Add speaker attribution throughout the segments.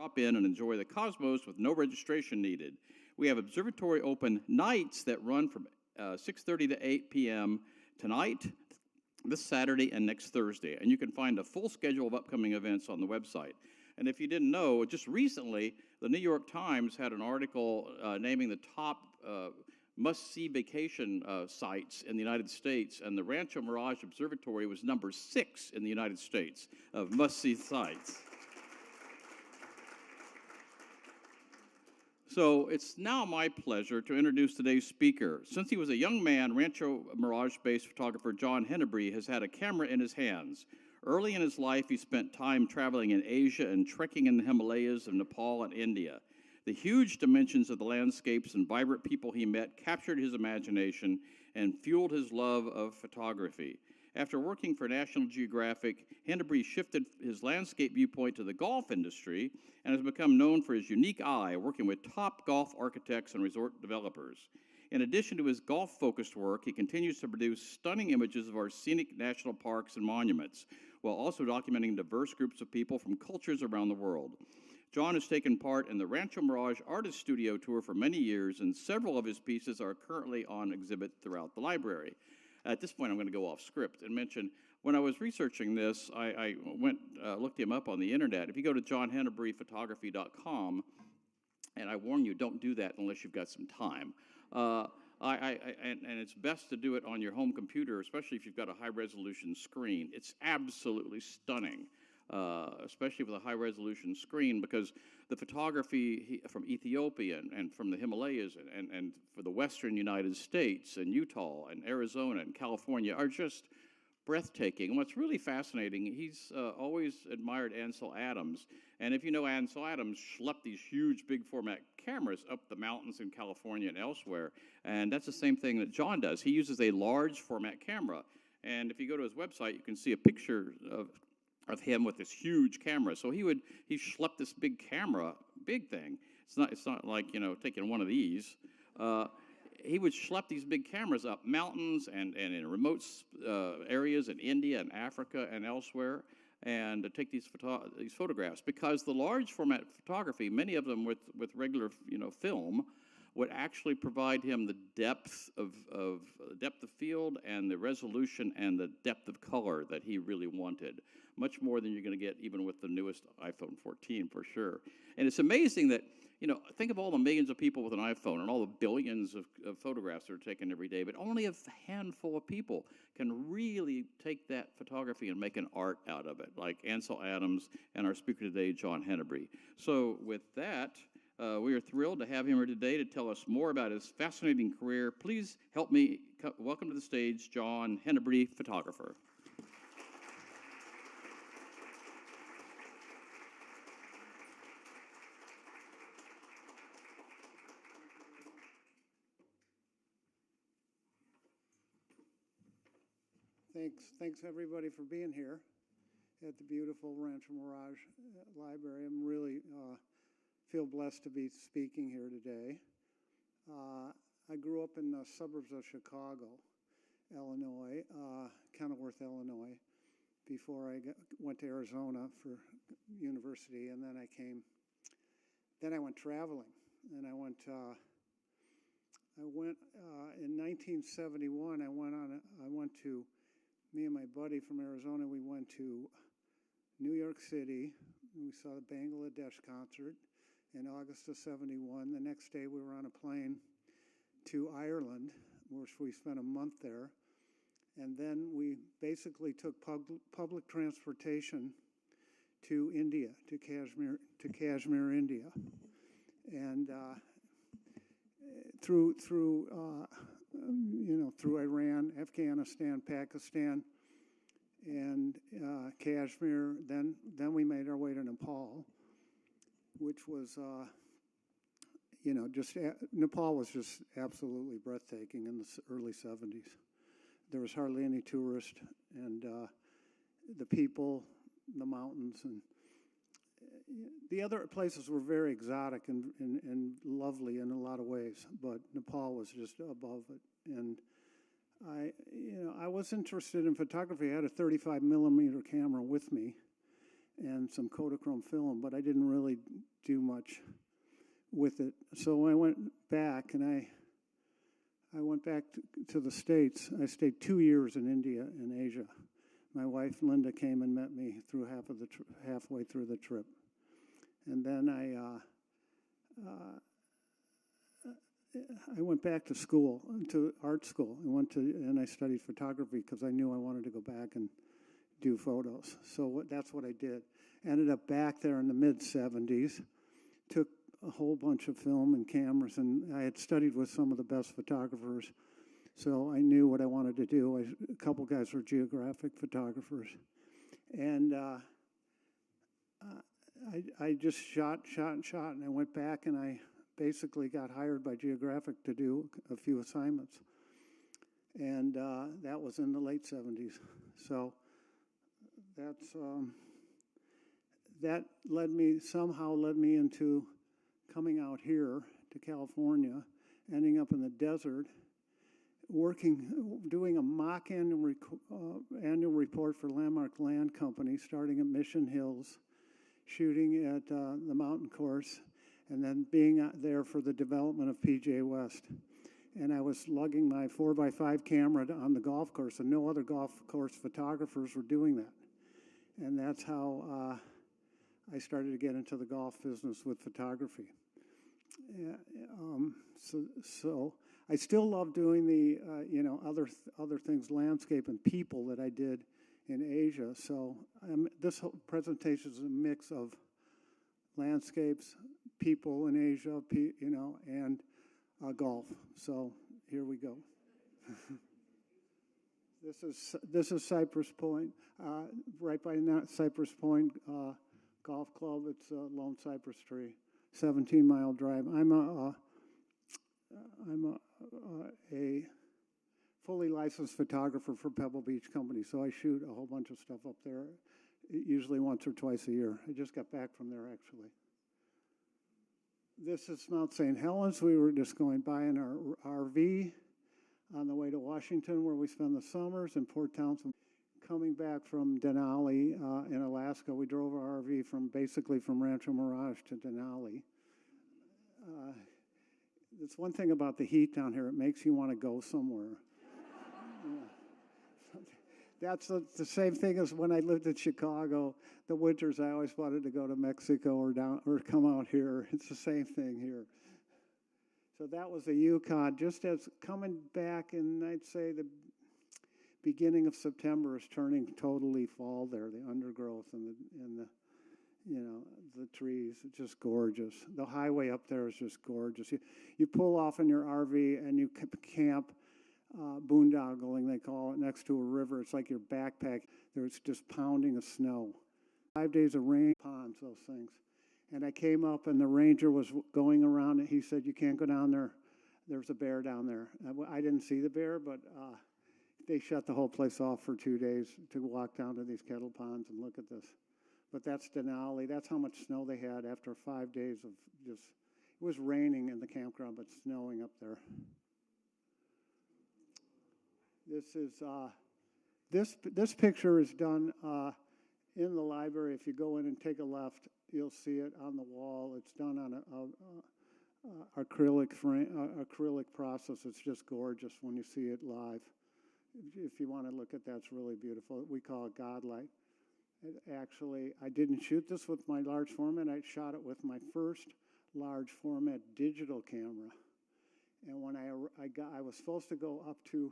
Speaker 1: Drop in and enjoy the cosmos with no registration needed. We have observatory open nights that run from 6:30 to 8 p.m. tonight, this Saturday, and next Thursday. And you can find a full schedule of upcoming events on the website. And if you didn't know, just recently, the New York Times had an article naming the top must-see vacation sites in the United States, and the Rancho Mirage Observatory was number 6 in the United States of must-see sites. So it's now my pleasure to introduce today's speaker. Since he was a young man, Rancho Mirage-based photographer John Henebry has had a camera in his hands. Early in his life, he spent time traveling in Asia and trekking in the Himalayas of Nepal and India. The huge dimensions of the landscapes and vibrant people he met captured his imagination and fueled his love of photography. After working for National Geographic, Henebry shifted his landscape viewpoint to the golf industry and has become known for his unique eye, working with top golf architects and resort developers. In addition to his golf-focused work, he continues to produce stunning images of our scenic national parks and monuments, while also documenting diverse groups of people from cultures around the world. John has taken part in the Rancho Mirage Artist Studio Tour for many years, and several of his pieces are currently on exhibit throughout the library. At this point, I'm going to go off script and mention, when I was researching this, I looked him up on the internet. If you go to johnhenebryphotography.com, and I warn you, don't do that unless you've got some time. And it's best to do it on your home computer, especially if you've got a high-resolution screen. It's absolutely stunning, especially with a high-resolution screen, because the photography from Ethiopia and from the Himalayas and for the western United States and Utah and Arizona and California are just breathtaking. And what's really fascinating, he's always admired Ansel Adams. And if you know, Ansel Adams schlepped these huge, big format cameras up the mountains in California and elsewhere. And that's the same thing that John does. He uses a large format camera. And if you go to his website, you can see a picture of him with this huge camera. So he schlepped this big camera, big thing. It's not like, you know, taking one of these. He would schlep these big cameras up mountains and in remote areas in India and Africa and elsewhere, and to take these photographs, because the large format photography, many of them with regular, you know, film, would actually provide him the depth of field and the resolution and the depth of color that he really wanted, much more than you're going to get even with the newest iPhone 14 for sure. And it's amazing that, you know, think of all the millions of people with an iPhone and all the billions of photographs that are taken every day, but only a handful of people can really take that photography and make an art out of it, like Ansel Adams and our speaker today, John Henebry. So with that, we are thrilled to have him here today to tell us more about his fascinating career. Please help me welcome to the stage John Henebry, photographer.
Speaker 2: Thanks everybody for being here at the beautiful Rancho Mirage Library. I'm really feel blessed to be speaking here today. I grew up in the suburbs of Chicago, Illinois, Kenilworth, Illinois, before I went to Arizona for university, and then I went traveling, and I went in 1971. Me and my buddy from Arizona, we went to New York City. We saw the Bangladesh concert in August of '71. The next day we were on a plane to Ireland, where we spent a month there. And then we basically took public transportation to India, to Kashmir, India. And through Iran, Afghanistan, Pakistan, and Kashmir. Then we made our way to Nepal, which was, Nepal was just absolutely breathtaking in the early 70s. There was hardly any tourists, and the people, the mountains, and the other places were very exotic and lovely in a lot of ways, but Nepal was just above it. And I was interested in photography. I had a 35 millimeter camera with me, and some Kodachrome film, but I didn't really do much with it. So I went back, and I went back to the States. I stayed 2 years in India and Asia. My wife, Linda, came and met me through halfway through the trip. And then I went back to school, to art school. And I studied photography because I knew I wanted to go back and do photos. So that's what I did. Ended up back there in the mid-'70s, took a whole bunch of film and cameras, and I had studied with some of the best photographers, so I knew what I wanted to do. A couple guys were geographic photographers, and I just shot, and I went back, and I basically got hired by Geographic to do a few assignments, and that was in the late '70s. So that somehow led me into coming out here to California, ending up in the desert, doing a mock annual report for Landmark Land Company, starting at Mission Hills, shooting at the mountain course, and then being out there for the development of PJ West. And I was lugging my 4x5 camera on the golf course, and no other golf course photographers were doing that. And that's how I started to get into the golf business with photography. So I still love doing the other things, landscape and people, that I did in Asia. So this whole presentation is a mix of landscapes, people in Asia, and golf. So here we go. This is Cypress Point, right by Cypress Point Golf Club. It's Lone Cypress Tree, 17-mile drive. I'm a fully licensed photographer for Pebble Beach Company, so I shoot a whole bunch of stuff up there, usually once or twice a year. I just got back from there, actually. This is Mount St. Helens. We were just going by in our RV on the way to Washington, where we spend the summers, in Port Townsend. Coming back from Denali in Alaska, we drove our RV basically from Rancho Mirage to Denali. It's one thing about the heat down here, it makes you want to go somewhere. That's the same thing as when I lived in Chicago. The winters, I always wanted to go to Mexico or come out here. It's the same thing here. So that was the Yukon. Just as coming back in, I'd say the beginning of September is turning totally fall there. The undergrowth and the trees, it's just gorgeous. The highway up there is just gorgeous. You pull off in your RV and you camp, boondoggling, they call it, next to a river. It's like your backpack. There's just pounding of snow. 5 days of rain, ponds, those things. And I came up, and the ranger was going around, and he said, "You can't go down there. There's a bear down there." I didn't see the bear, but they shut the whole place off for 2 days to walk down to these kettle ponds and look at this. But that's Denali. That's how much snow they had after 5 days of just, it was raining in the campground, but snowing up there. This is, this picture is done in the library. If you go in and take a left, you'll see it on the wall. It's done on a acrylic process. It's just gorgeous when you see it live. If you want to look at that, it's really beautiful. We call it godlike. Actually, I didn't shoot this with my large format. I shot it with my first large format digital camera. And when I was supposed to go up to,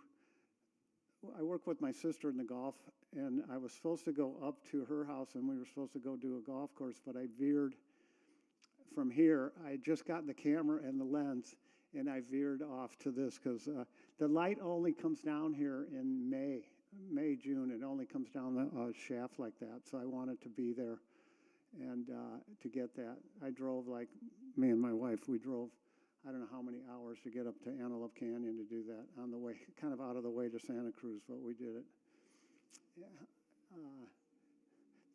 Speaker 2: I work with my sister in the golf, and I was supposed to go up to her house, and we were supposed to go do a golf course, but I veered from here. I had just gotten the camera and the lens, and I veered off to this because the light only comes down here in May, June. It only comes down the shaft like that, so I wanted to be there and to get that. I drove, like, me and my wife, we drove, I don't know how many hours to get up to Antelope Canyon to do that on the way, kind of out of the way to Santa Cruz, but we did it. Yeah.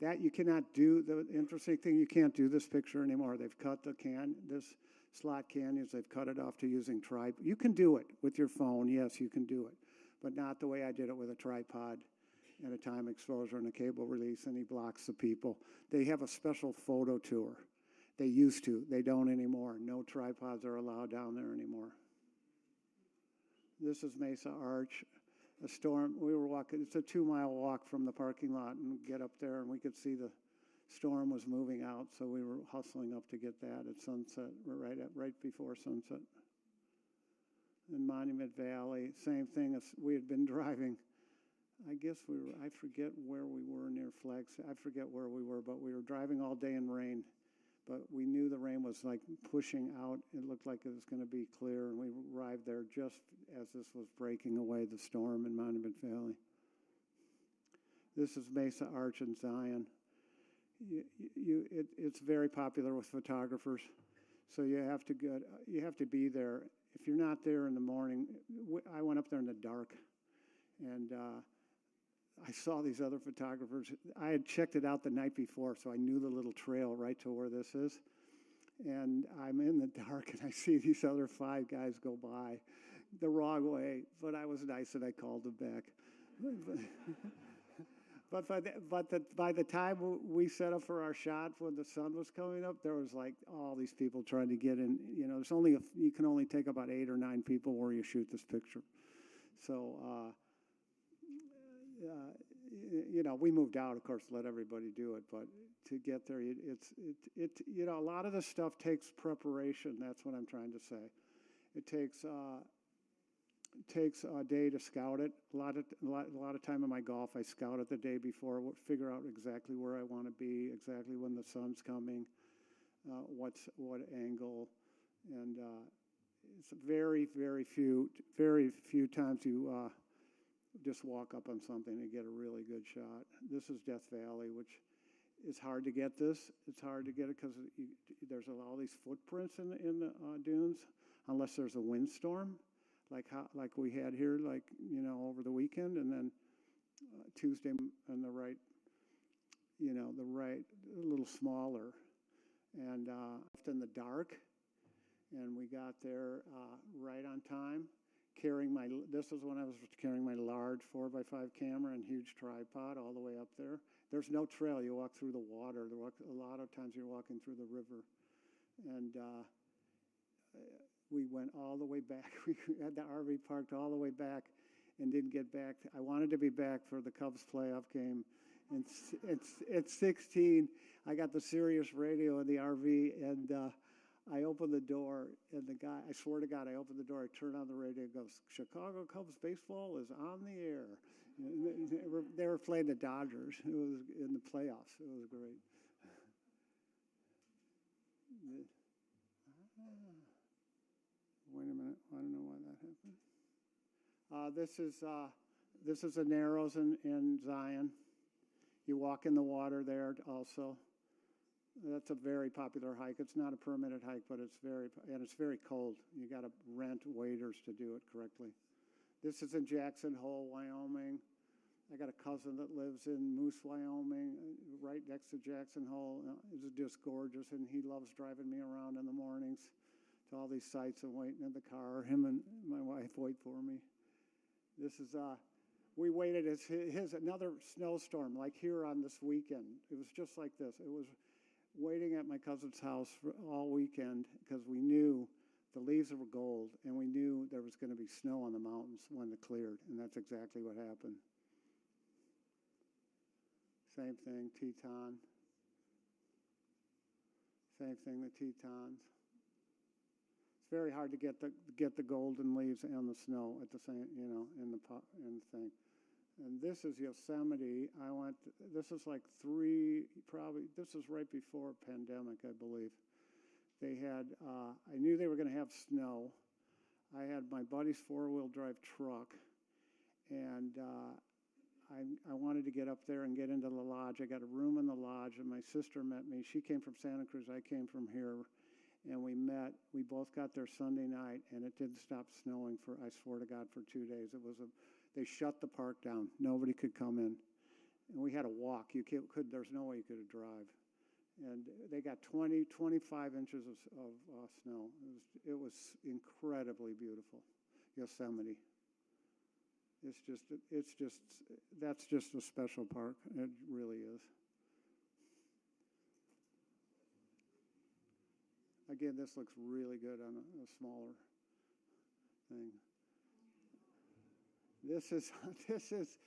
Speaker 2: That you cannot do. The interesting thing, you can't do this picture anymore. They've cut this slot canyons, they've cut it off to using tripod. You can do it with your phone, yes, you can do it, but not the way I did it with a tripod. and a time exposure and a cable release, and he blocks the people. They have a special photo tour. They used to. They don't anymore. No tripods are allowed down there anymore. This is Mesa Arch, a storm. We were walking. It's a 2-mile walk from the parking lot, and get up there, and we could see the storm was moving out, so we were hustling up to get that at sunset, right before sunset. In Monument Valley, same thing. As we had been driving. I guess I forget where we were near Flags. I forget where we were, but we were driving all day in rain. But we knew the rain was like pushing out. It looked like it was going to be clear, and we arrived there just as this was breaking away, the storm in Monument Valley. This is Mesa Arch in Zion. It's very popular with photographers, so you have to be there. If you're not there in the morning, I went up there in the dark, and I saw these other photographers. I had checked it out the night before, so I knew the little trail right to where this is. And I'm in the dark, and I see these other 5 guys go by the wrong way. But I was nice, and I called them back. But by the time we set up for our shot, when the sun was coming up, there was like all these people trying to get in. You know, you can only take about 8 or 9 people where you shoot this picture. So, you know, we moved out, of course, let everybody do it. But to get there, you know, a lot of this stuff takes preparation. That's what I'm trying to say. It takes a day to scout it. A lot of time in my golf, I scout it the day before, figure out exactly where I want to be, exactly when the sun's coming, what angle, and it's very few times you just walk up on something and get a really good shot. This is Death Valley, which is hard to get this. It's hard to get it because there's all these footprints in the dunes, unless there's a windstorm. Like we had here, you know, over the weekend, and then Tuesday on the right, you know, a little smaller, and left in the dark, and we got there right on time. This is when I was carrying my large 4x5 camera and huge tripod all the way up there. There's no trail. You walk through the water. A lot of times you're walking through the river, and we went all the way back. We had the RV parked all the way back and didn't get back. I wanted to be back for the Cubs playoff game. And at 16, I got the Sirius radio in the RV, and I opened the door, and the guy, I swear to God, I opened the door, I turned on the radio, and goes, "Chicago Cubs baseball is on the air." They were playing the Dodgers. It was in the playoffs. It was great. Wait a minute. I don't know why that happened. This is the Narrows in Zion. You walk in the water there also. That's a very popular hike. It's not a permitted hike, but it's very cold. You got to rent waders to do it correctly. This is in Jackson Hole, Wyoming. I got a cousin that lives in Moose, Wyoming, right next to Jackson Hole. It's just gorgeous, and he loves driving me around in the mornings to all these sites and waiting in the car. Him and my wife wait for me. This is we waited as another snowstorm like here on this weekend. It was just like this. It was waiting at my cousin's house for all weekend because we knew the leaves were gold, and we knew there was going to be snow on the mountains when it cleared, and that's exactly what happened. Same thing, Teton. Same thing, the Tetons. It's very hard to get the golden leaves and the snow at the same, you know, in the thing. And this is Yosemite. This is like this is right before pandemic, I believe. They had, I knew they were going to have snow. I had my buddy's 4-wheel drive truck, and I wanted to get up there and get into the lodge. I got a room in the lodge, and my sister met me. She came from Santa Cruz. I came from here, and we met. We both got there Sunday night, and it didn't stop snowing for, I swear to God, for 2 days. They shut the park down. Nobody could come in, and we had to walk. There's no way you could drive. And they got 25 inches of snow. It was incredibly beautiful, Yosemite. it's just, that's just a special park. It really is. Again, this looks really good on a smaller thing. This is this is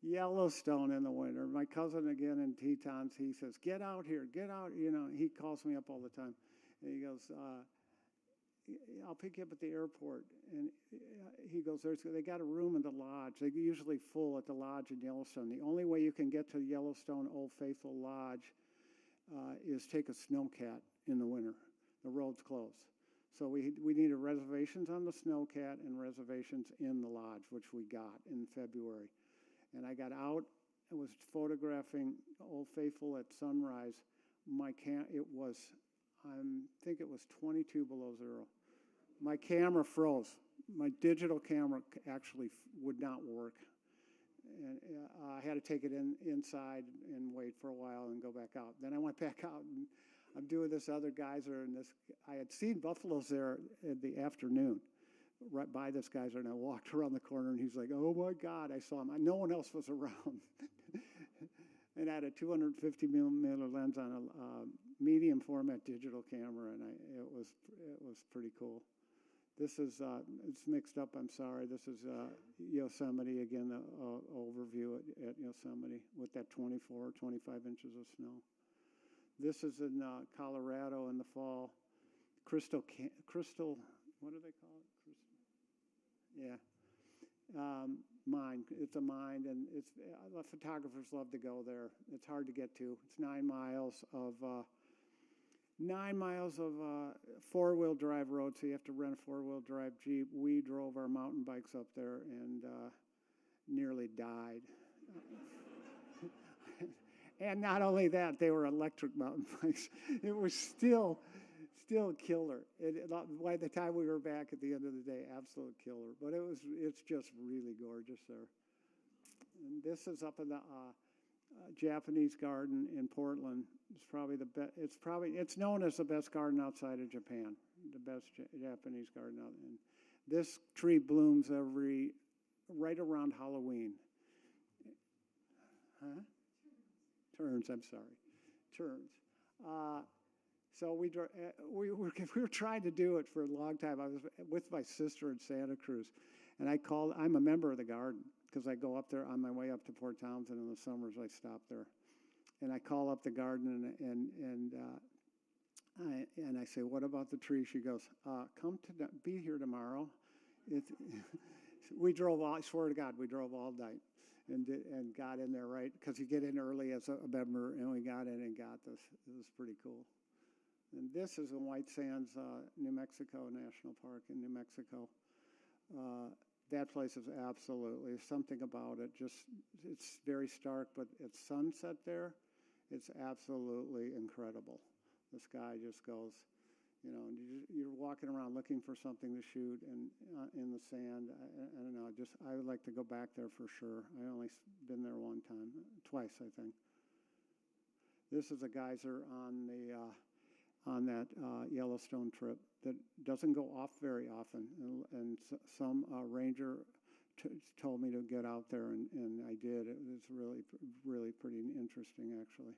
Speaker 2: Yellowstone in the winter. My cousin again in Tetons, he says, "Get out here, get out." You know, he calls me up all the time, and he goes, "I'll pick you up at the airport." And he goes, "They got a room in the lodge. They're usually full at the lodge in Yellowstone. The only way you can get to Yellowstone Old Faithful Lodge is take a snowcat in the winter. The road's closed." So we needed reservations on the snowcat and reservations in the lodge, which we got in February. And I got out and was photographing Old Faithful at sunrise. I think it was 22 below zero. My camera froze. My digital camera actually would not work. And I had to take it inside and wait for a while and go back out. Then I went back out and I'm doing this other geyser, and I had seen buffaloes there in the afternoon, right by this geyser, and I walked around the corner, and he's like, "Oh my God, I saw him." No one else was around. And I had a 250 millimeter lens on a medium format digital camera, and it was pretty cool. This is it's mixed up. I'm sorry. This is Yosemite again. The overview at Yosemite with that 24, 25 inches of snow. This is in Colorado in the fall. Crystal, what do they call it? Yeah, mine. It's a mine, and photographers love to go there. It's hard to get to. It's 9 miles of 4-wheel drive road, so you have to rent a 4-wheel drive Jeep. We drove our mountain bikes up there and nearly died. And not only that, they were electric mountain bikes. It was still killer. By the time we were back at the end of the day, absolute killer. But it's just really gorgeous there. And this is up in the Japanese garden in Portland. It's probably the best. It's known as the best garden outside of Japan. The best Japanese garden out. And this tree blooms right around Halloween. Huh? Turns. So we were trying to do it for a long time. I was with my sister in Santa Cruz, and I'm a member of the garden because I go up there on my way up to Port Townsend in the summers. I stop there, and I call up the garden and I say, "What about the tree?" She goes, be here tomorrow." We drove all. I swear to God, we drove all night. And got in there, right? Because you get in early as a member, and we got in and got this. It was pretty cool. And this is in White Sands, New Mexico National Park in New Mexico. That place is absolutely something about it. It's very stark, but at sunset there, it's absolutely incredible. The sky just goes, you're walking around looking for something to shoot and in the sand. I don't know. I would like to go back there for sure. I only been there twice, I think. This is a geyser on that Yellowstone trip that doesn't go off very often, and some ranger told me to get out there, and I did. It was really pretty interesting, actually.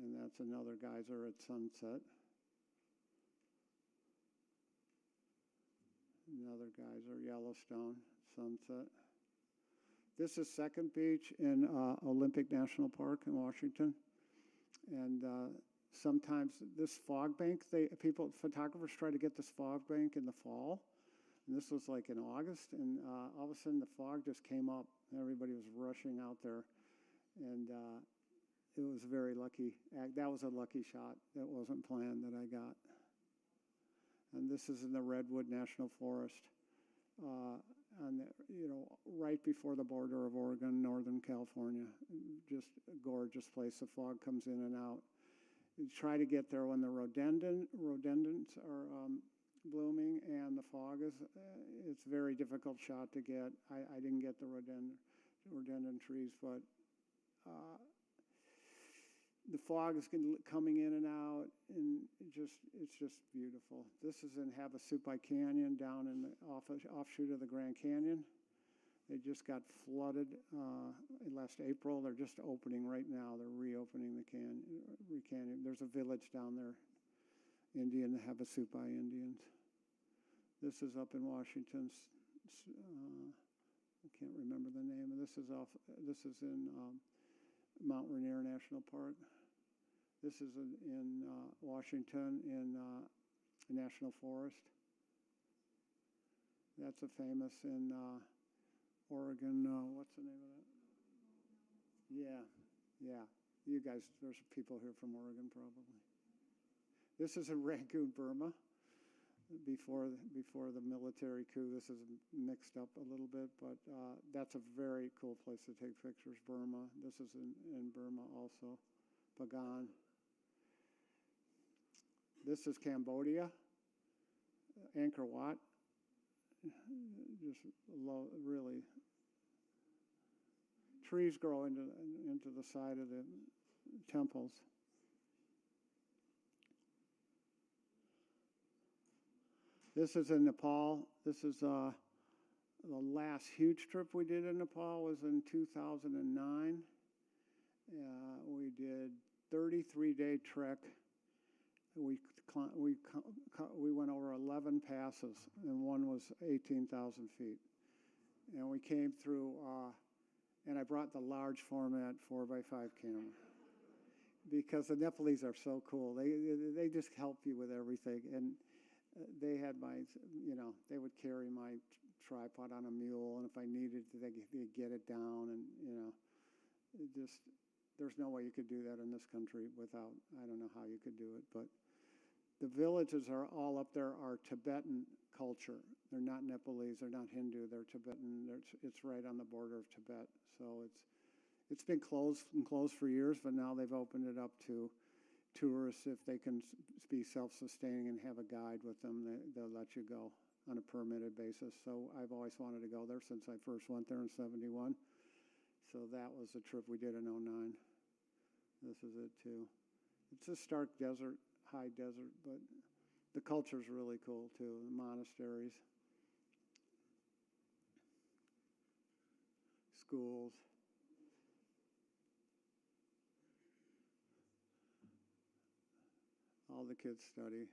Speaker 2: And that's another geyser at sunset. Another geyser, Yellowstone, sunset. This is Second Beach in Olympic National Park in Washington. And sometimes this fog bank, photographers try to get this fog bank in the fall. And this was like in August, and all of a sudden the fog just came up. Everybody was rushing out there. And it was very lucky. That was a lucky shot. That wasn't planned that I got. And this is in the Redwood National Forest, right before the border of Oregon, Northern California. Just a gorgeous place. The fog comes in and out. You try to get there when the rhododendrons are blooming and the fog is. It's a very difficult shot to get. I didn't get the rhododendron trees, but the fog is coming in and out, and it's just beautiful. This is in Havasupai Canyon down in the offshoot of the Grand Canyon. They just got flooded last April. They're just opening right now. They're reopening the canyon. There's a village down there, Indian Havasupai Indians. This is up in Washington. I can't remember the name. This is in Mount Rainier National Park. This is in Washington in National Forest. That's a famous in Oregon. What's the name of that? Yeah. You guys, there's people here from Oregon probably. This is in Rangoon, Burma. Before the military coup, this is mixed up a little bit, but that's a very cool place to take pictures. Burma. This is in Burma also. Bagan. This is Cambodia. Angkor Wat. Just really. Trees grow into the side of the temples. This is in Nepal. This is the last huge trip we did in Nepal was in 2009. We did 33-day trek. We went over 11 passes, and one was 18,000 feet. And we came through, and I brought the large format 4x5 camera because the Nepalese are so cool. They just help you with everything. And they had they would carry my tripod on a mule, and if I needed to, they'd get it down, and there's no way you could do that in this country without, I don't know how you could do it, but the villages are all up there are Tibetan culture. They're not Nepalese, they're not Hindu, they're Tibetan. It's right on the border of Tibet, so it's been closed for years, but now they've opened it up to tourists. If they can be self-sustaining and have a guide with them, they'll let you go on a permitted basis. So I've always wanted to go there since I first went there in '71. So that was the trip we did in '09. This is it too. It's a stark desert, high desert, but the culture's really cool too. The monasteries, schools. All the kids study.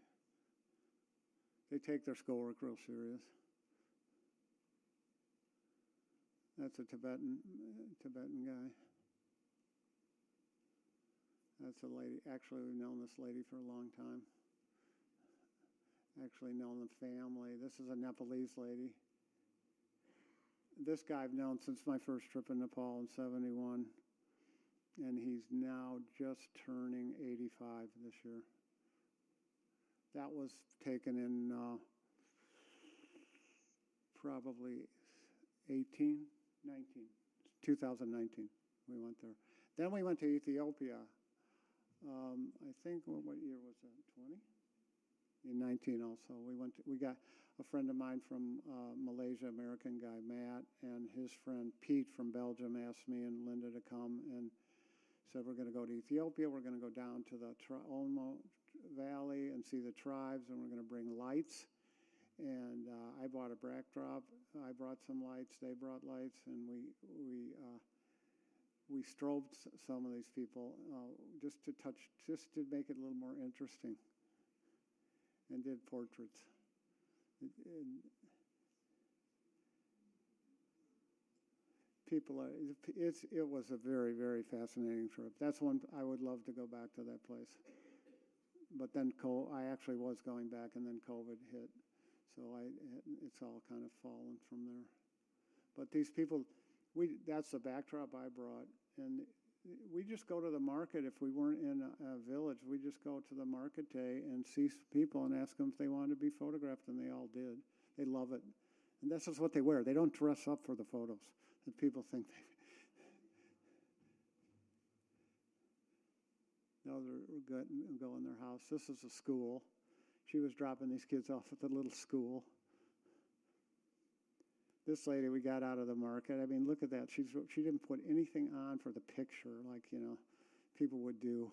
Speaker 2: They take their schoolwork real serious. That's a Tibetan guy. That's a lady. Actually, we've known this lady for a long time. Actually known the family. This is a Nepalese lady. This guy I've known since my first trip in Nepal in '71. And he's now just turning 85 this year. That was taken in probably 2019. We went there. Then we went to Ethiopia. I think, what year was that, 20? In 19 also. We got a friend of mine from Malaysia, American guy, Matt, and his friend Pete from Belgium asked me and Linda to come and said we're going to go to Ethiopia. We're going to go down to the Omo Valley and see the tribes, and we're going to bring lights. And I bought a backdrop. I brought some lights. They brought lights, and we strobed some of these people just to make it a little more interesting, and did portraits. It was a very, very fascinating trip. That's one I would love to go back to that place. But then I actually was going back, and then COVID hit, so it's all kind of fallen from there. But these people, that's the backdrop I brought, and we just go to the market. If we weren't in a village, we just go to the market day and see people and ask them if they wanted to be photographed, and they all did. They love it, and this is what they wear. They don't dress up for the photos. And people think they. No, they're go in their house. This is a school. She was dropping these kids off at the little school. This lady we got out of the market. I mean, look at that. She didn't put anything on for the picture like, people would do.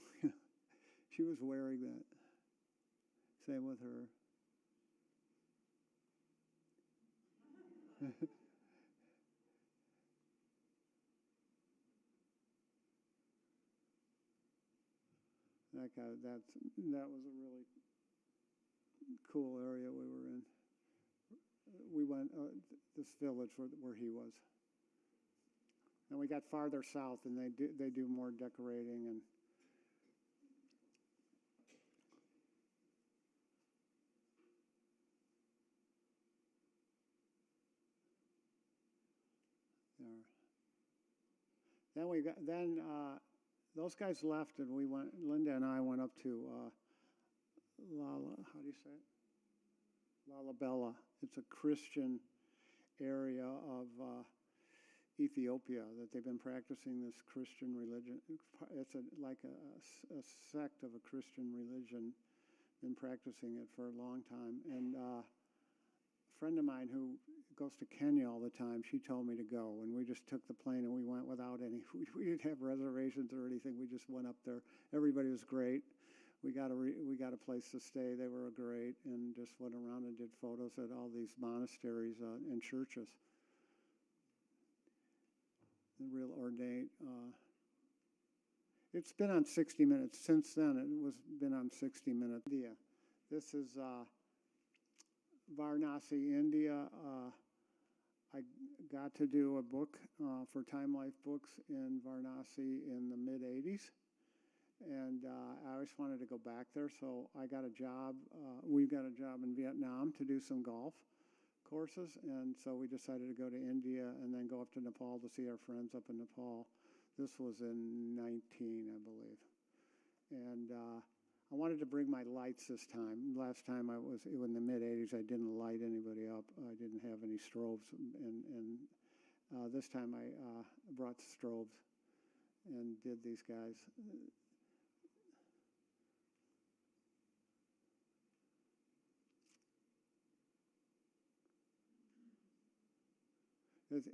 Speaker 2: She was wearing that. Same with her. that was a really cool area we were in. We went this village where he was, and we got farther south, and they do more decorating and. Then those guys left, and we went. Linda and I went up to how do you say it? Lalibela. It's a Christian area of Ethiopia that they've been practicing this Christian religion. It's like a sect of a Christian religion, been practicing it for a long time. And a friend of mine who goes to Kenya all the time, she told me to go, and we just took the plane and we went without any. We didn't have reservations or anything. We just went up there. Everybody was great. We got a place to stay. They were great, and just went around and did photos at all these monasteries and churches. Real ornate. It's been on 60 Minutes. Since then, it was been on 60 Minutes. India. This is Varanasi, India. I got to do a book for Time Life Books in Varanasi in the mid-'80s. And I always wanted to go back there, so I got a job. We got a job in Vietnam to do some golf courses, and so we decided to go to India and then go up to Nepal to see our friends up in Nepal. This was in 19, I believe. And I wanted to bring my lights this time. Last time it was in the mid-'80s. I didn't light anybody up. I didn't have any strobes, and this time I brought strobes and did these guys.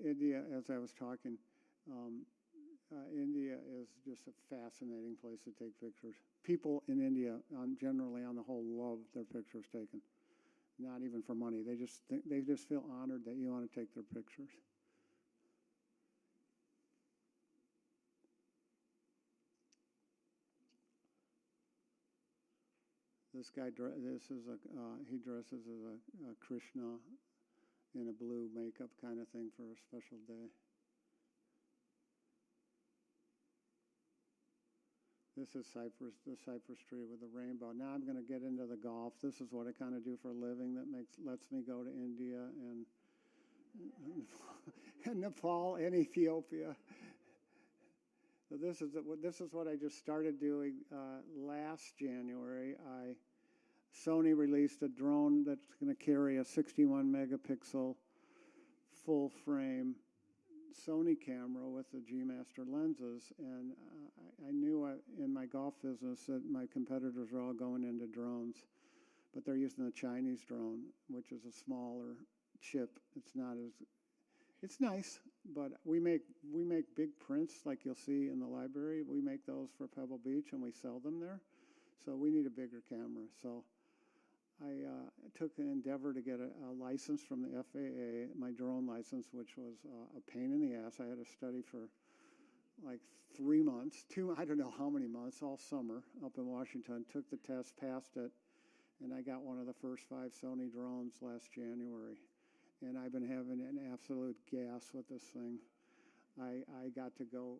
Speaker 2: India, as I was talking, India is just a fascinating place to take pictures. People in India, generally on the whole, love their pictures taken. Not even for money. They just feel honored that you want to take their pictures. This guy, he dresses as a Krishna in a blue makeup kind of thing for a special day. This is the cypress tree with the rainbow. Now I'm going to get into the golf. This is what I kind of do for a living that lets me go to India and Nepal and Ethiopia. So this is what I just started doing last January. Sony released a drone that's going to carry a 61 megapixel full frame Sony camera with the G Master lenses, and I knew in my golf business that my competitors are all going into drones, but they're using the Chinese drone, which is a smaller chip. It's nice, but we make big prints like you'll see in the library. We make those for Pebble Beach and we sell them there, so we need a bigger camera. So I took an endeavor to get a license from the FAA, my drone license, which was a pain in the ass. I had to study for like 3 months, I don't know how many months, all summer up in Washington. Took the test, passed it, and I got one of the first 5 Sony drones last January. And I've been having an absolute gas with this thing. I got to go,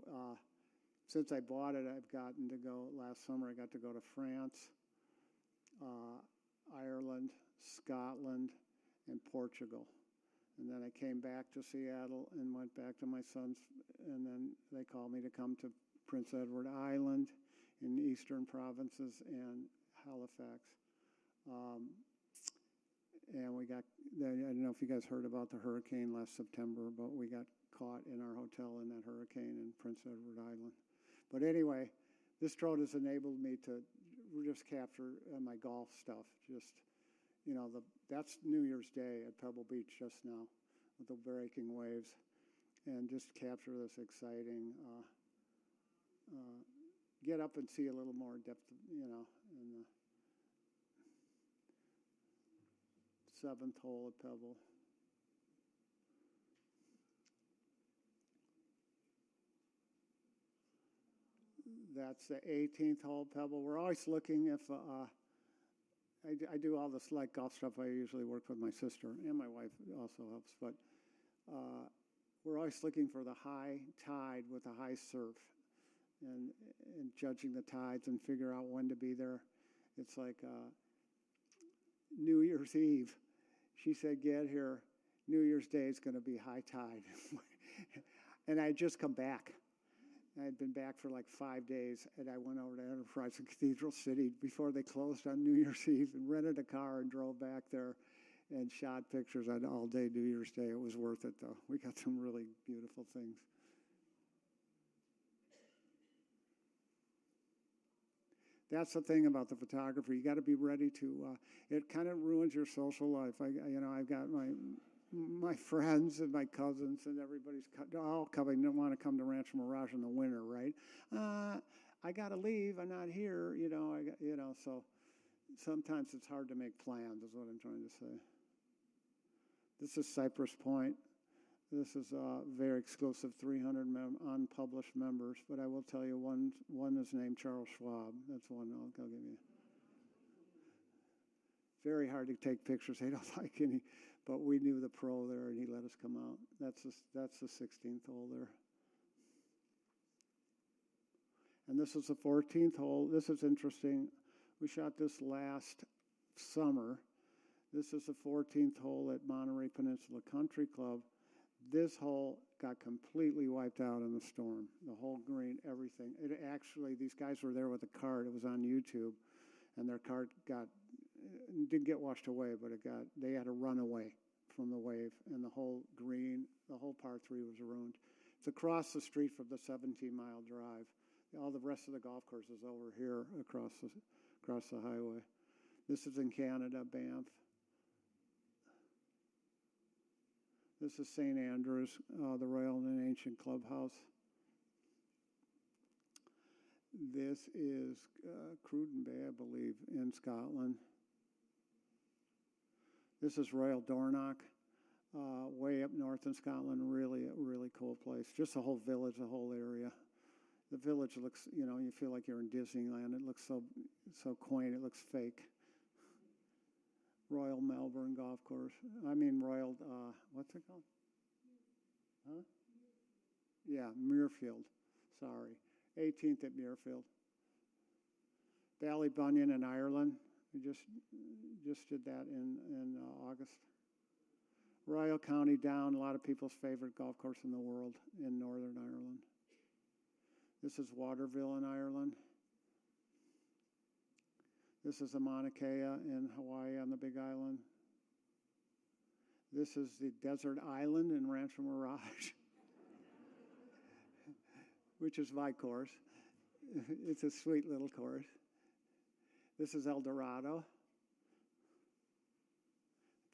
Speaker 2: since I bought it, I've gotten to go, last summer I got to go to France, Ireland, Scotland, and Portugal. And then I came back to Seattle and went back to my son's, and then they called me to come to Prince Edward Island in the eastern provinces and Halifax. And we got, I don't know if you guys heard about the hurricane last September, but we got caught in our hotel in that hurricane in Prince Edward Island. But anyway, this drone has enabled me to just capture my golf stuff. Just, that's New Year's Day at Pebble Beach just now with the breaking waves, and just capture this exciting, get up and see a little more depth, in the 7th hole at Pebble. That's the 18th hole, Pebble. We're always looking if I do all this light golf stuff. I usually work with my sister, and my wife also helps. But we're always looking for the high tide with the high surf, and judging the tides and figure out when to be there. It's like New Year's Eve. She said, "Get here. New Year's Day is going to be high tide," and I had just come back. I had been back for like 5 days, and I went over to Enterprise in Cathedral City before they closed on New Year's Eve and rented a car and drove back there and shot pictures on all day New Year's Day. It was worth it, though. We got some really beautiful things. That's the thing about the photography. You got to be ready to. It kind of ruins your social life. I've got my friends and my cousins and everybody's all coming. Don't want to come to Rancho Mirage in the winter, right? I got to leave. I'm not here. So sometimes it's hard to make plans. Is what I'm trying to say. This is Cypress Point. This is very exclusive, 300 unpublished members. But I will tell you, one is named Charles Schwab. That's one I'll give you. Very hard to take pictures. They don't like any. But we knew the pro there, and he let us come out. That's the 16th hole there. And this is the 14th hole. This is interesting. We shot this last summer. This is the 14th hole at Monterey Peninsula Country Club. This hole got completely wiped out in the storm. The whole green, everything. It actually, these guys were there with a cart. It was on YouTube, and their cart didn't get washed away, but they had to run away from the wave, and the whole green, the whole par 3 was ruined. It's across the street from the 17-mile drive. All the rest of the golf course is over here across the highway. This is in Canada, Banff. This is St. Andrews, the Royal and Ancient Clubhouse. This is Cruden Bay, I believe, in Scotland. This is Royal Dornoch, way up north in Scotland. Really, really cool place. Just the whole village, the whole area. The village looks, you feel like you're in Disneyland. It looks so quaint. It looks fake. Royal Melbourne Golf Course. Royal, what's it called? Huh? Yeah, Muirfield. Sorry. 18th at Muirfield. Ballybunion in Ireland. We just did that in August. Royal County Down, a lot of people's favorite golf course in the world in Northern Ireland. This is Waterville in Ireland. This is the Mauna Kea in Hawaii on the Big Island. This is the Desert Island in Rancho Mirage, which is my course. It's a sweet little course. This is El Dorado.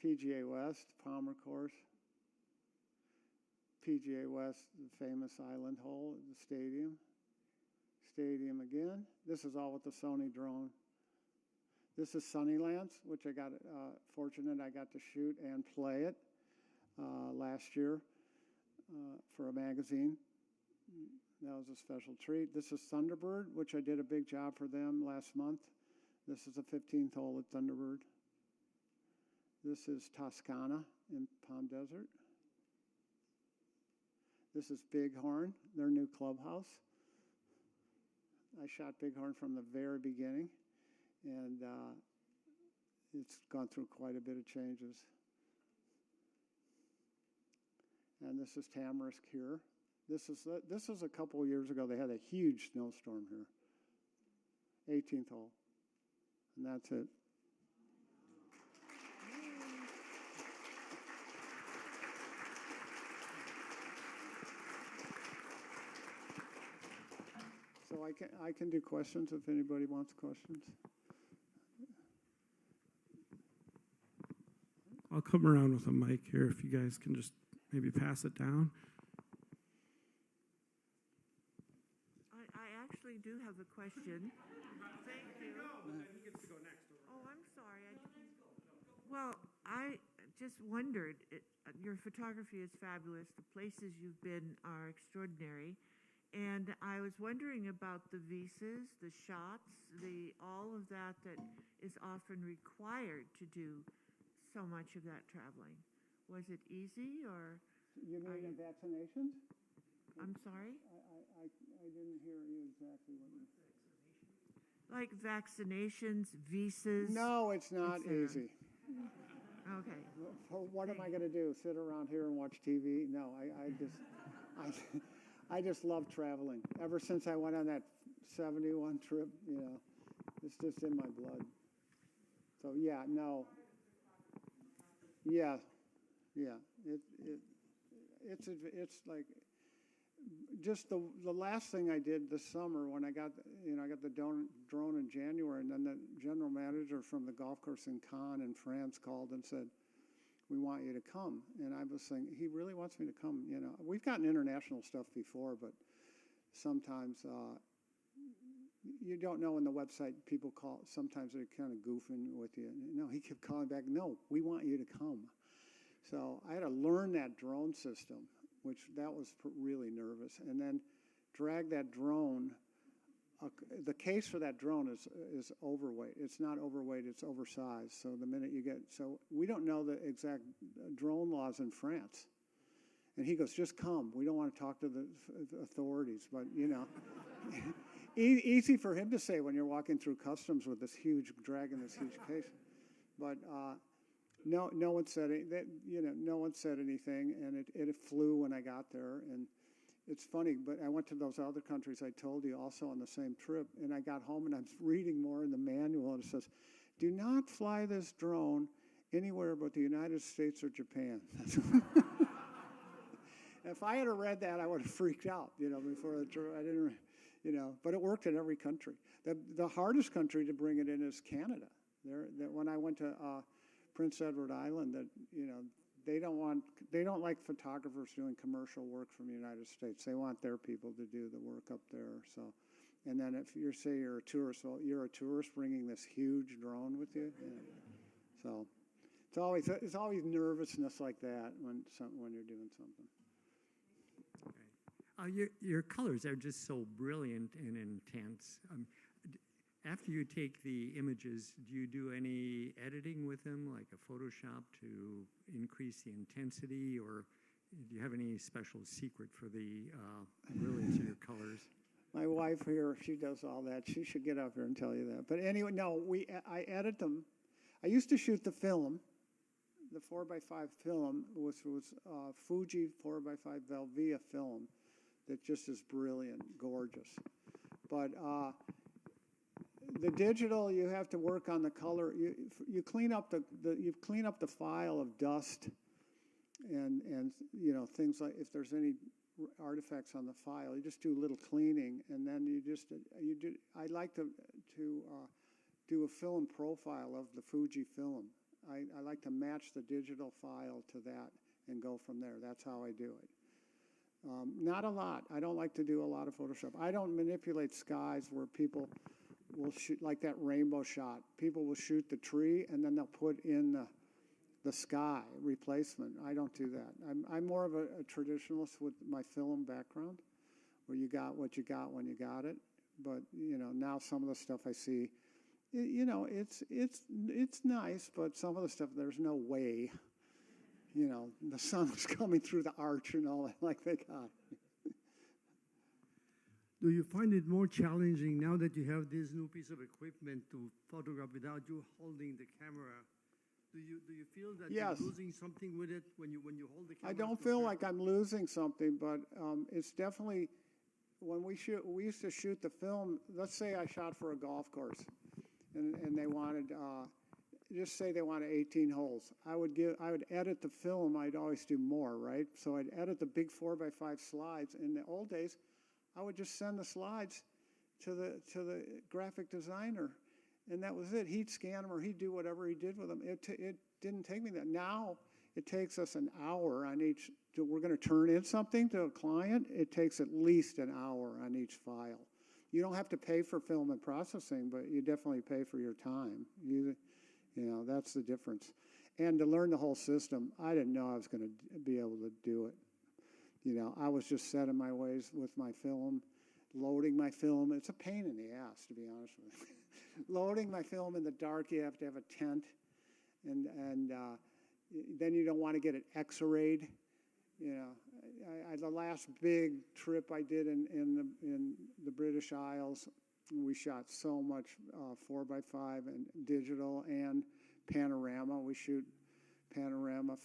Speaker 2: PGA West, Palmer course. PGA West, the famous island hole at the stadium. Stadium again. This is all with the Sony drone. This is Sunnylands, which I got fortunate I got to shoot and play it last year for a magazine. That was a special treat. This is Thunderbird, which I did a big job for them last month. This is the 15th hole at Thunderbird. This is Toscana in Palm Desert. This is Bighorn, their new clubhouse. I shot Bighorn from the very beginning, and it's gone through quite a bit of changes. And this is Tamarisk here. This is a couple of years ago. They had a huge snowstorm here. 18th hole. And that's it. So I can do questions if anybody wants questions.
Speaker 3: I'll come around with a mic here if you guys can just maybe pass it down.
Speaker 4: I actually do have a question. Thank you.
Speaker 3: He gets to go next.
Speaker 4: Oh, I'm sorry. Well, I just wondered, your photography is fabulous. The places you've been are extraordinary. And I was wondering about the visas, the shots, all of that is often required to do so much of that traveling. Was it easy, or?
Speaker 2: You mean the vaccinations?
Speaker 4: I'm sorry?
Speaker 2: I didn't hear you exactly what you
Speaker 4: Like vaccinations, visas?
Speaker 2: No, it's not
Speaker 4: etc.
Speaker 2: easy.
Speaker 4: Okay.
Speaker 2: What am I going to do? Sit around here and watch TV? No, I just love traveling. Ever since I went on that 71 trip, it's just in my blood. So yeah, no. Yeah. It's like just the last thing I did this summer when I got the drone in January, and then the general manager from the golf course in Cannes in France called and said, "We want you to come." And I was saying, he really wants me to come. We've gotten international stuff before, but sometimes you don't know in the website. People call, sometimes they're kind of goofing with you. No, he kept calling back, "No, we want you to come." So I had to learn that drone system, which that was really nervous, and then drag that drone. The case for that drone is overweight. It's not overweight, it's oversized. So the minute so we don't know the exact drone laws in France. And he goes, "Just come. We don't want to talk to the authorities." But, easy for him to say when you're walking through customs with this dragging this huge case. But no one said no one said anything, and it flew when I got there. And it's funny, but I went to those other countries I told you also on the same trip, and I got home and I'm reading more in the manual, and it says, "Do not fly this drone anywhere but the United States or Japan." If I had read that, I would have freaked out, before the trip. I didn't, but it worked in every country. The hardest country to bring it in is Canada. When I went to Prince Edward Island, they don't like photographers doing commercial work from the United States. They want their people to do the work up there. So, and then if you're a tourist, well, you're a tourist bringing this huge drone with you. So it's always nervousness like that when you're doing something.
Speaker 5: Your colors are just so brilliant and intense. After you take the images, do you do any editing with them, like a Photoshop, to increase the intensity, or do you have any special secret for the brilliance of your colors?
Speaker 2: My wife here, she does all that. She should get up here and tell you that. But anyway, no, I edit them. I used to shoot the film, the 4x5 film, which was Fuji 4x5 Velvia film, that just is brilliant, gorgeous. But the digital, you have to work on the color. You clean up the file of dust and things like, if there's any artifacts on the file, you just do a little cleaning, and then I like to do a film profile of the Fuji film. I like to match the digital file to that and go from there. That's how I do it. Not a lot. I don't like to do a lot of Photoshop. I don't manipulate skies where people will shoot, like that rainbow shot. People will shoot the tree and then they'll put in the sky replacement. I don't do that. I'm more of a traditionalist with my film background, where you got what you got when you got it. But now some of the stuff I see, it's nice, but some of the stuff, there's no way. The sun was coming through the arch and all that, like they got.
Speaker 6: Do you find it more challenging now that you have this new piece of equipment to photograph without you holding the camera? Do you feel that
Speaker 2: Yes.
Speaker 6: you're losing something with it when you hold the camera?
Speaker 2: I don't feel like I'm losing something, but it's definitely, when we used to shoot the film. Let's say I shot for a golf course, and they wanted, just say they wanted 18 holes. I would edit the film. I'd always do more, right? So I'd edit the big 4x5 slides. In the old days, I would just send the slides to the graphic designer, and that was it. He'd scan them, or he'd do whatever he did with them. It didn't take me that. Now it takes us an hour on each. We're going to turn in something to a client. It takes at least an hour on each file. You don't have to pay for film and processing, but you definitely pay for your time. That's the difference. And to learn the whole system, I didn't know I was going to be able to do it. You know, I was just set in my ways with my film, loading my film. It's a pain in the ass, to be honest with you. Loading my film in the dark, you have to have a tent, and then you don't want to get it X-rayed. You know, the last big trip I did in the British Isles, we shot so much 4x5 and digital and panorama. We shoot panorama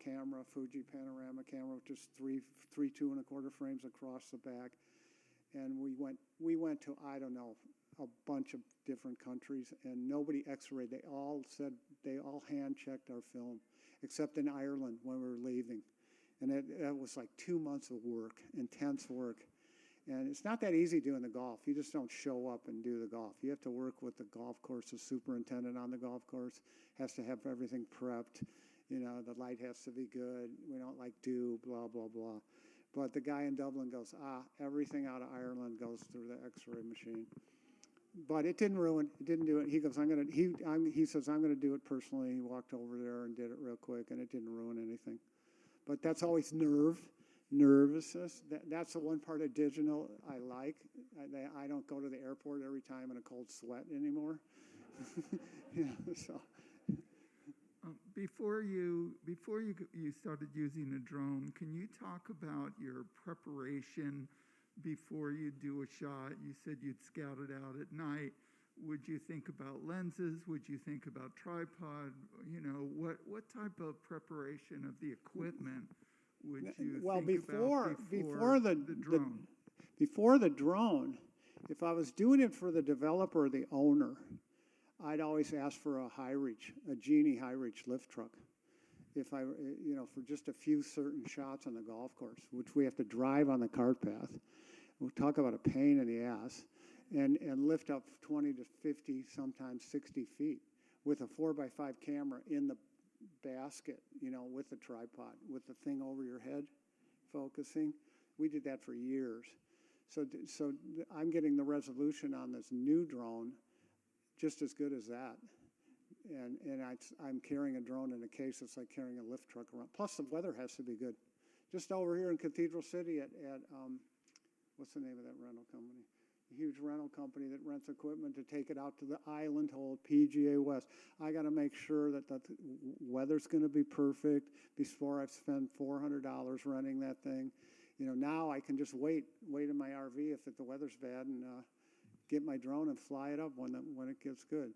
Speaker 2: camera, Fuji panorama camera, with just three 2.25 frames across the back. And we went to, I don't know, a bunch of different countries, and nobody X-rayed. They all hand-checked our film, except in Ireland when we were leaving. And it was like 2 months of work, intense work. And it's not that easy doing the golf. You just don't show up and do the golf. You have to work with the golf course. The superintendent on the golf course has to have everything prepped. You know, the light has to be good. We don't like dew, blah, blah, blah. But the guy in Dublin goes, everything out of Ireland goes through the X-ray machine. But it didn't ruin. It didn't do it. He goes, he says, I'm gonna do it personally. He walked over there and did it real quick, and it didn't ruin anything. But that's always nervousness. That's the one part of digital I like. I don't go to the airport every time in a cold sweat anymore. Yeah, so.
Speaker 7: Before you started using a drone, can you talk about your preparation before you do a shot? You said you'd scout it out at night. Would you think about lenses? Would you think about tripod? You know, what type of preparation of the equipment would you think about before the drone?
Speaker 2: Before the drone, if I was doing it for the developer or the owner, I'd always ask for a high reach, a Genie high reach lift truck. If I, you know, for just a few certain shots on the golf course, which we have to drive on the cart path. We'll talk about a pain in the ass, and lift up 20 to 50, sometimes 60 feet with a 4x5 camera in the basket, you know, with the tripod, with the thing over your head focusing. We did that for years. So I'm getting the resolution on this new drone just as good as that. And I'm carrying a drone in a case. It's like carrying a lift truck around. Plus the weather has to be good. Just over here in Cathedral City at what's the name of that rental company? A huge rental company that rents equipment to take it out to the island hole, PGA West. I got to make sure that the weather's going to be perfect before I spend $400 renting that thing. You know, now I can just wait in my RV if the weather's bad and get my drone and fly it up when it gets good.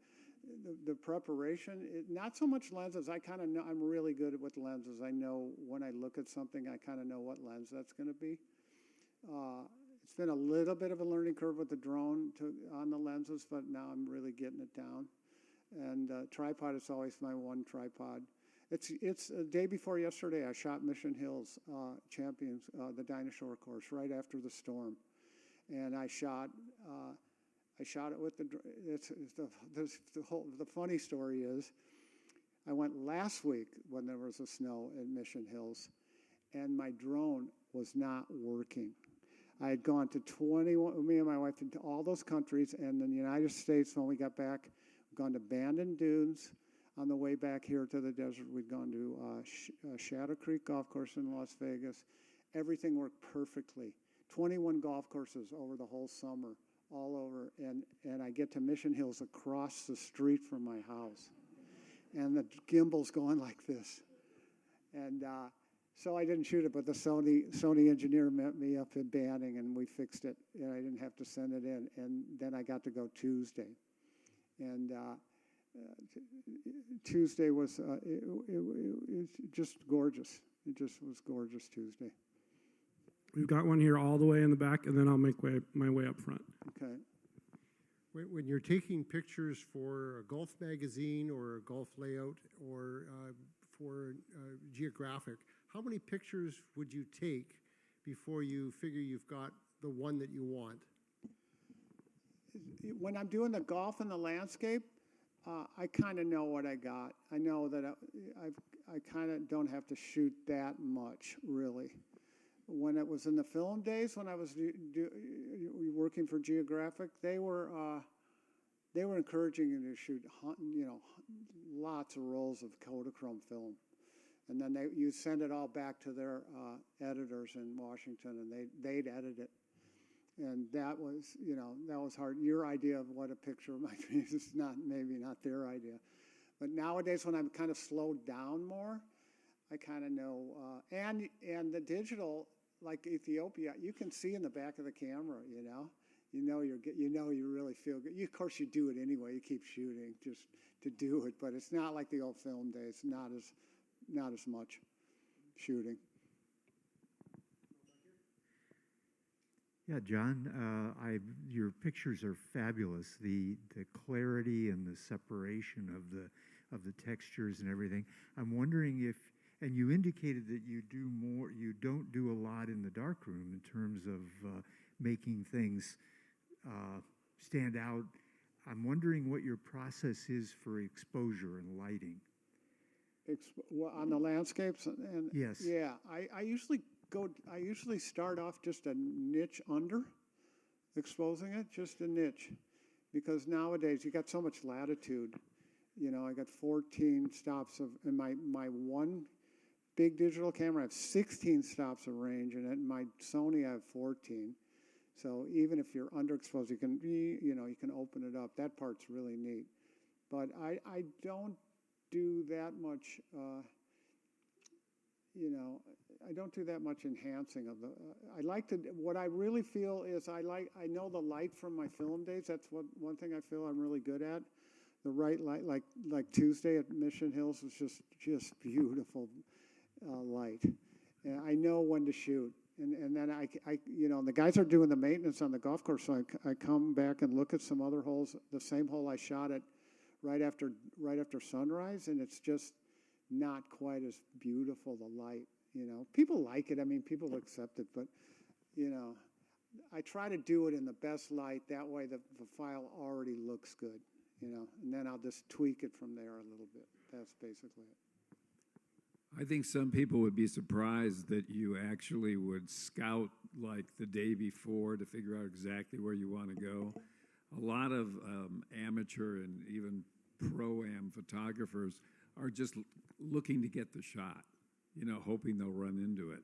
Speaker 2: The preparation, not so much lenses. I kind of know, I'm really good with lenses. I know when I look at something, I kind of know what lens that's going to be. It's been a little bit of a learning curve with the drone on the lenses, but now I'm really getting it down. And tripod is always my one tripod. It's a day before yesterday, I shot Mission Hills Champions, the dinosaur course, right after the storm. And I shot it with the funny story is, I went last week when there was a snow in Mission Hills, and my drone was not working. I had gone to me and my wife, into all those countries, and in the United States, when we got back, we'd gone to Bandon Dunes. On the way back here to the desert, we'd gone to Shadow Creek Golf Course in Las Vegas. Everything worked perfectly. 21 golf courses over the whole summer, all over, and I get to Mission Hills across the street from my house, and the gimbal's going like this, and so I didn't shoot it, but the Sony engineer met me up in Banning, and we fixed it, and I didn't have to send it in, and then I got to go Tuesday, and Tuesday was just gorgeous. It just was gorgeous Tuesday.
Speaker 3: We've got one here all the way in the back, and then I'll make my way up front.
Speaker 2: Okay.
Speaker 8: When you're taking pictures for a golf magazine or a golf layout or for Geographic, how many pictures would you take before you figure you've got the one that you want?
Speaker 2: When I'm doing the golf and the landscape, I kind of know what I got. I know that I kind of don't have to shoot that much, really. When it was in the film days, when I was working for Geographic, they were encouraging you to shoot, lots of rolls of Kodachrome film, and then you send it all back to their editors in Washington, and they'd edit it. And that was, that was hard. Your idea of what a picture might be is maybe not their idea. But nowadays, when I'm kind of slowed down more, I kind of know. And the digital, like Ethiopia, you can see in the back of the camera. You really feel good. Of course, you do it anyway. You keep shooting just to do it, but it's not like the old film days. Not as much shooting.
Speaker 9: Yeah, John, your pictures are fabulous. The clarity and the separation of the textures and everything. I'm wondering if, and you indicated that you don't do a lot in the darkroom in terms of making things stand out. I'm wondering what your process is for exposure and lighting.
Speaker 2: On the landscapes and
Speaker 9: yes.
Speaker 2: Yeah, I usually start off just a niche under, exposing it, just a niche, because nowadays you got so much latitude. I got 14 stops in my one big digital camera. I have 16 stops of range in it. In my Sony, I have 14. So even if you're underexposed, you can open it up. That part's really neat. But I don't do that much. I don't do that much enhancing of the. I like to. What I really feel is I know the light from my film days. That's one thing I feel I'm really good at. The right light, like Tuesday at Mission Hills, was just beautiful light. And I know when to shoot. And then the guys are doing the maintenance on the golf course, so I come back and look at some other holes. The same hole I shot at right after sunrise, and it's just not quite as beautiful, the light. People like it. I mean, people accept it, but I try to do it in the best light. That way, the file already looks good. And then I'll just tweak it from there a little bit. That's basically it.
Speaker 10: I think some people would be surprised that you actually would scout like the day before to figure out exactly where you want to go. A lot of amateur and even pro-am photographers are just looking to get the shot, hoping they'll run into it.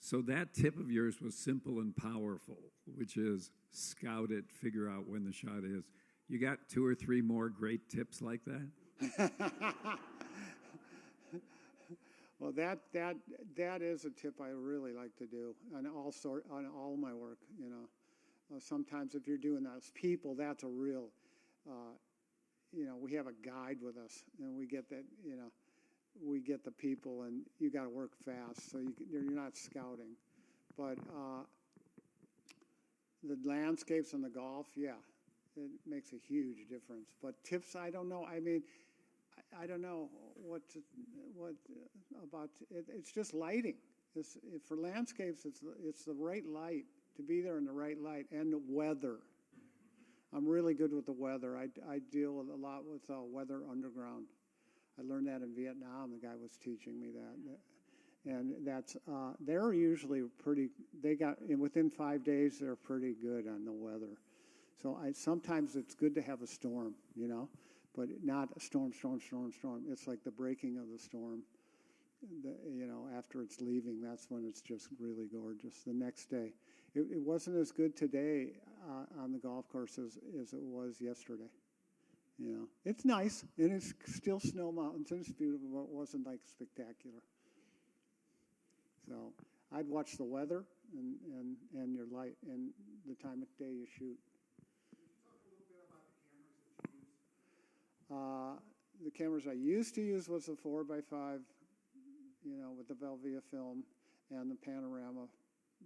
Speaker 10: So that tip of yours was simple and powerful, which is scout it, figure out when the shot is. You got 2 or 3 more great tips like that?
Speaker 2: Well, that is a tip I really like to do on all my work. Sometimes if you're doing those people, that's a real. We have a guide with us, and we get that. We get the people, and you got to work fast, so you're not scouting. But the landscapes and the golf, yeah, it makes a huge difference. But tips, I don't know. I mean, I don't know what about it. It's just lighting. For landscapes, it's the right light, to be there in the right light, and the weather. I'm really good with the weather. I deal with a lot with weather underground. I learned that in Vietnam. The guy was teaching me that, and that's they're usually pretty. Within 5 days they're pretty good on the weather. So sometimes it's good to have a storm, but not a storm. It's like the breaking of the storm. After it's leaving, that's when it's just really gorgeous. The next day, it wasn't as good today on the golf course as it was yesterday. It's nice, and it's still snow mountains, and it's beautiful, but it wasn't like spectacular. So I'd watch the weather and your light and the time of day you shoot. The cameras I used to use was the 4x5, with the Velvia film and the panorama.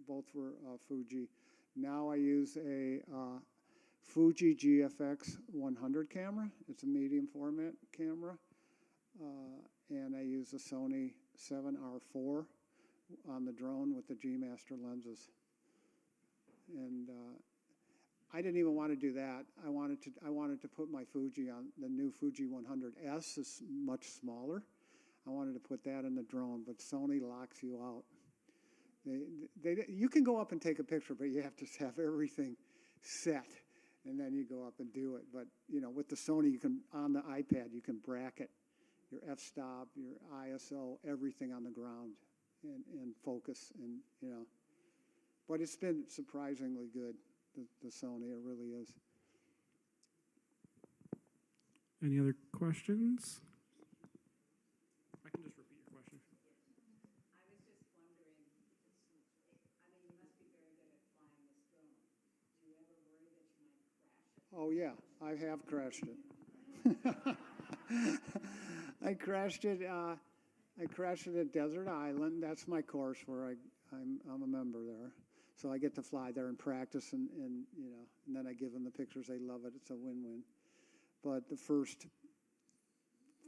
Speaker 2: Both were Fuji. Now I use a Fuji GFX 100 camera. It's a medium format camera. And I use a Sony 7R4 on the drone with the G Master lenses. And I didn't even want to do that. I wanted to put my Fuji on the new Fuji 100S. Is much smaller. I wanted to put that in the drone, but Sony locks you out. You can go up and take a picture, but you have to have everything set, and then you go up and do it. But with the Sony, you can on the iPad you can bracket your f-stop, your ISO, everything on the ground, and focus, and But it's been surprisingly good, the Sony. It really is.
Speaker 3: Any other questions? I can just repeat your question.
Speaker 11: I was just wondering, I mean, you must be very good at flying this drone. Do you ever worry that you might crash it?
Speaker 2: Oh, yeah, I have crashed it. I crashed it at Desert Island. That's my course where I'm a member there. So I get to fly there and practice, and then I give them the pictures. They love it. It's a win-win. But the first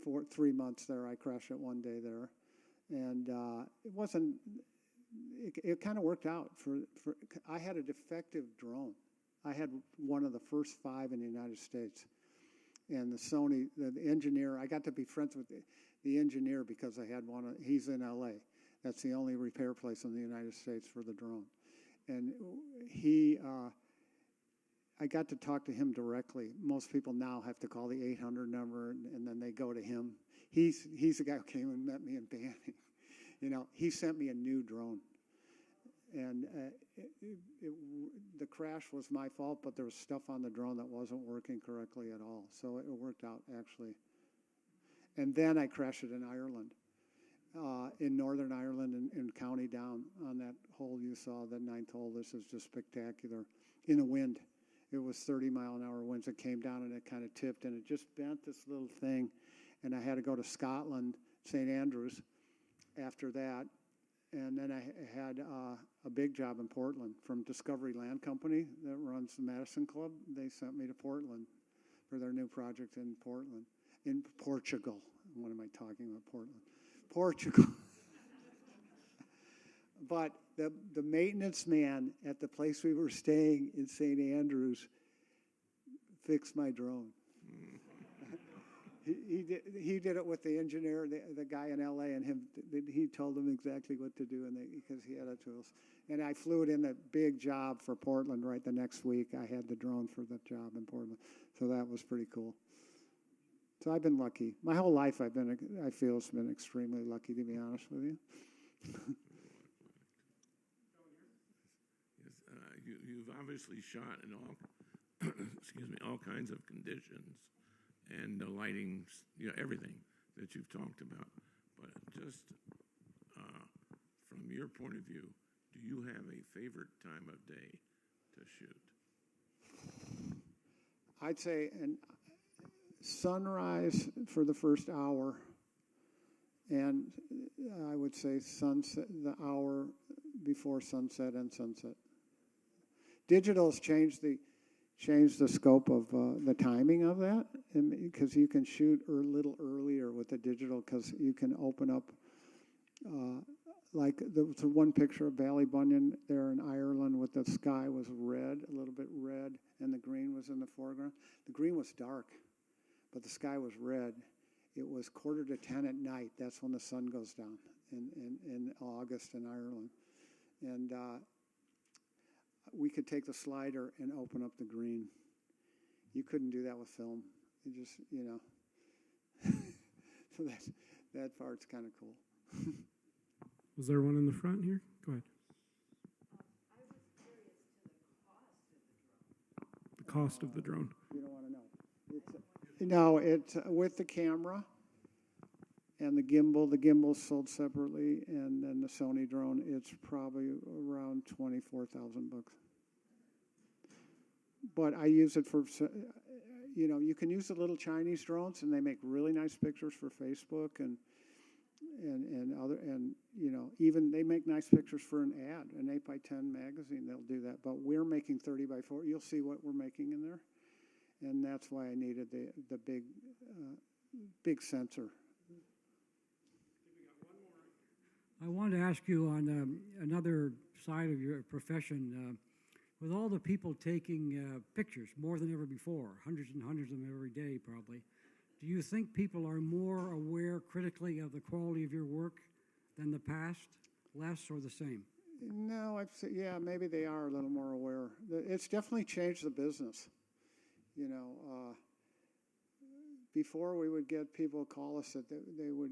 Speaker 2: 3 months there, I crashed it one day there, and it wasn't. It kind of worked out. I had a defective drone. I had one of the first 5 in the United States, and the Sony, the engineer. I got to be friends with the engineer because I had one. He's in L.A. That's the only repair place in the United States for the drone, and I got to talk to him directly. Most people now have to call the 800 number, and then they go to him. He's the guy who came and met me in Banning. He sent me a new drone. And the crash was my fault, but there was stuff on the drone that wasn't working correctly at all. So it worked out, actually. And then I crashed it in Ireland, in Northern Ireland, in County Down, on that hole you saw, the 9th hole. This is just spectacular. In the wind. It was 30-mile-an-hour winds. It came down, and it kind of tipped, and it just bent this little thing. And I had to go to Scotland, St. Andrews, after that. And then I had a big job in Portland from Discovery Land Company that runs the Madison Club. They sent me to Portland for their new project in Portland, in Portugal. What am I talking about, Portland? Portugal. But the maintenance man at the place we were staying in St. Andrews fixed my drone. He did it with the engineer, the guy in L.A., and him. He told him exactly what to do, and because he had the tools. And I flew it in a big job for Portland right the next week. I had the drone for the job in Portland, so that was pretty cool. So I've been lucky. My whole life I feel it's been extremely lucky, to be honest with you.
Speaker 12: You've obviously shot in all, all kinds of conditions, and the lighting, everything that you've talked about. But just from your point of view, do you have a favorite time of day to shoot?
Speaker 2: I'd say sunrise for the first hour, and I would say sunset, the hour before sunset and sunset. Digital's changed the scope of the timing of that, because you can shoot a little earlier with the digital, because you can open up, like the one picture of Ballybunion there in Ireland with the sky was red, a little bit red, and the green was in the foreground. The green was dark, but the sky was red. It was 9:45 at night. That's when the sun goes down in August in Ireland. And we could take the slider and open up the green. You couldn't do that with film. You just, so that part's kind of cool.
Speaker 3: Was there one in the front here? Go ahead.
Speaker 11: I was curious to
Speaker 3: The cost of the drone.
Speaker 2: You don't want to know. It's with the camera and the gimbal. The gimbal's sold separately, and then the Sony drone, it's probably around $24,000. But I use it for, you can use the little Chinese drones, and they make really nice pictures for Facebook and even they make nice pictures for an ad, an 8x10 magazine. They'll do that. But we're making 30x4. You'll see what we're making in there, and that's why I needed the big sensor.
Speaker 13: I wanted to ask you on another side of your profession. With all the people taking pictures, more than ever before, hundreds and hundreds of them every day probably, do you think people are more aware critically of the quality of your work than the past, less, or the same?
Speaker 2: No, I'd say, yeah, maybe they are a little more aware. It's definitely changed the business. before we would get people call us that they would,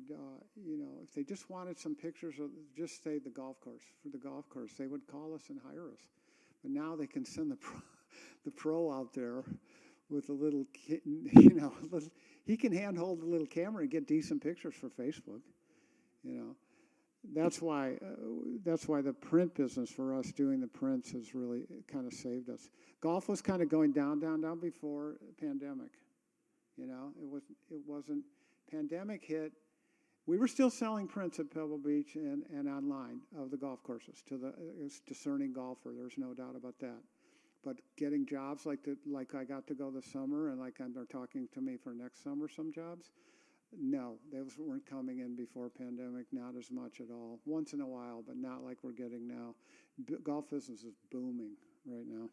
Speaker 2: if they just wanted some pictures of just say the golf course, they would call us and hire us. But now they can send the pro out there with a little kitten, he can handhold the little camera and get decent pictures for Facebook. That's why the print business for us doing the prints has really kind of saved us. Golf was kind of going down before pandemic. It wasn't. Pandemic hit. We were still selling prints at Pebble Beach and online of the golf courses to the discerning golfer. There's no doubt about that. But getting jobs like I got to go this summer, and like they're talking to me for next summer, some jobs. No, those weren't coming in before pandemic, not as much at all. Once in a while, but not like we're getting now. Golf business is booming right now.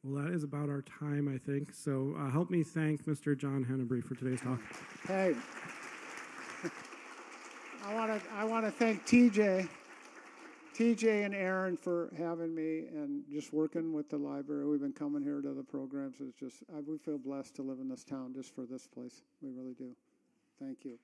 Speaker 3: Well, that is about our time, I think. So help me thank Mr. John Henebry for today's talk.
Speaker 2: Hey, I want to thank TJ and Aaron for having me and just working with the library. We've been coming here to the programs. We feel blessed to live in this town just for this place. We really do. Thank you.